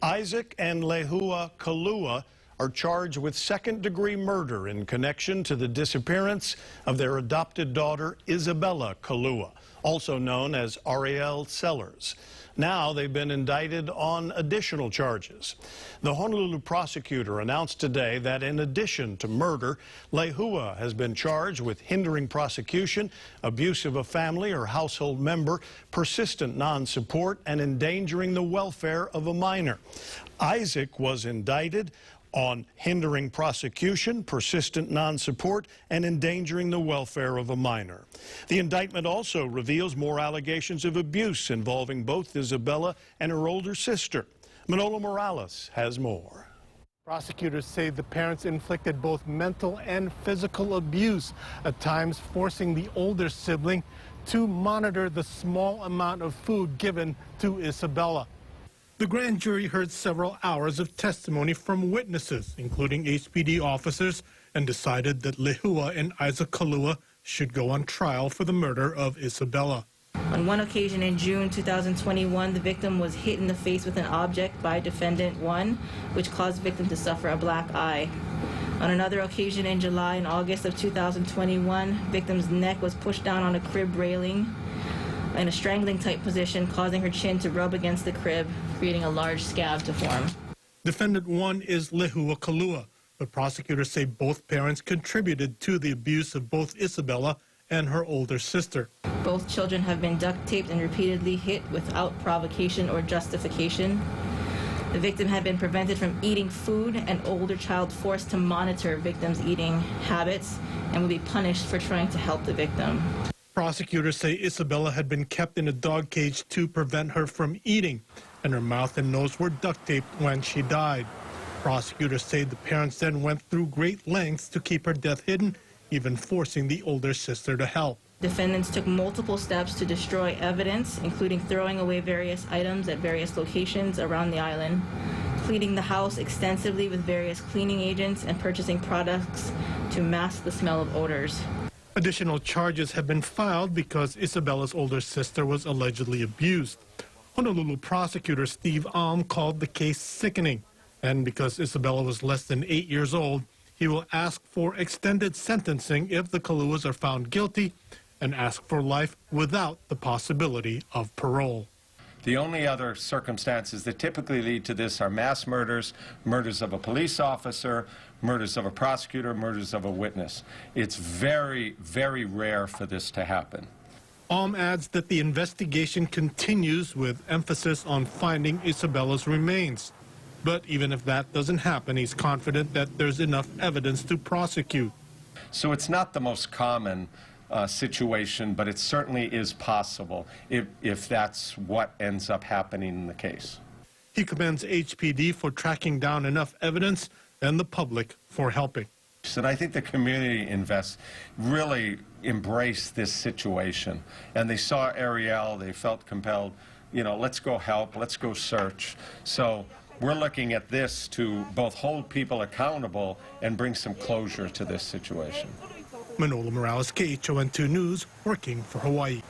Isaac and Lehua Kalua are charged with second-degree murder in connection to the disappearance of their adopted daughter, Isabella Kalua, also known as Ariel Sellers. Now they've been indicted on additional charges. The Honolulu prosecutor announced today that in addition to murder, Lehua has been charged with hindering prosecution, abuse of a family or household member, persistent non-support, and endangering the welfare of a minor. Isaac was indicted on hindering prosecution, persistent non-support, and endangering the welfare of a minor. The indictment also reveals more allegations of abuse involving both Isabella and her older sister. Manolo Morales has more. Prosecutors say the parents inflicted both mental and physical abuse, at times forcing the older sibling to monitor the small amount of food given to Isabella. The grand jury heard several hours of testimony from witnesses, including HPD officers, and decided that Lehua and Isaac Kalua should go on trial for the murder of Isabella. On one occasion in June 2021, the victim was hit in the face with an object by defendant 1, which caused the victim to suffer a black eye. On another occasion in July and August of 2021, victim's neck was pushed down on a crib railing in a strangling type position, causing her chin to rub against the crib, creating a large scab to form. Defendant 1 is Lehua Kalua, but prosecutors say both parents contributed to the abuse of both Isabella and her older sister. Both children have been duct taped and repeatedly hit without provocation or justification. The victim had been prevented from eating food, and older child forced to monitor victim's eating habits and would be punished for trying to help the victim. Prosecutors say Isabella had been kept in a dog cage to prevent her from eating, and her mouth and nose were duct taped when she died. Prosecutors say the parents then went through great lengths to keep her death hidden, even forcing the older sister to help. Defendants took multiple steps to destroy evidence, including throwing away various items at various locations around the island, cleaning the house extensively with various cleaning agents, and purchasing products to mask the smell of odors. Additional charges have been filed because Isabella's older sister was allegedly abused. Honolulu prosecutor Steve Alm called the case sickening, and because Isabella was less than 8 years old, he will ask for extended sentencing if the Kaluas are found guilty, and ask for life without the possibility of parole. The only other circumstances that typically lead to this are mass murders, murders of a police officer, murders of a prosecutor, murders of a witness. It's very, very rare for this to happen. Alm adds that the investigation continues with emphasis on finding Isabella's remains. But even if that doesn't happen, he's confident that there's enough evidence to prosecute. So it's not the most common situation, but it certainly is possible if that's what ends up happening in the case. He commends HPD for tracking down enough evidence and the public for helping. And I think the community really embraced this situation. And they saw Ariel, they felt compelled, you know, let's go help, let's go search. So we're looking at this to both hold people accountable and bring some closure to this situation. Manolo Morales, KHON2 News, working for Hawaii.